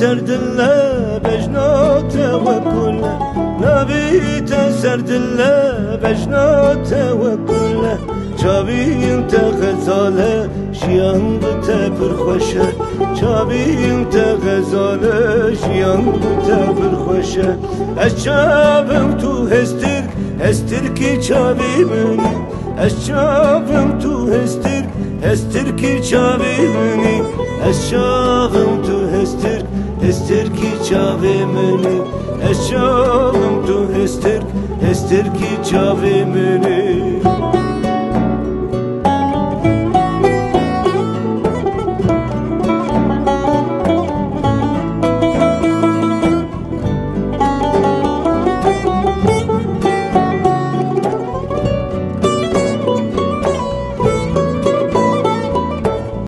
سردله بجنا توکله نبیت سردله بجنا توکله چاویم تا غزاله شیان بته پرخوشه چاویم تا غزاله شیان بته پرخوشه از چاوم تو هستر کی چاوی منی از چاوم تو هستر کی چاوی منی از چاوم تو هستر کی چاوی منی از چاوم تو هستر کی چاوی منی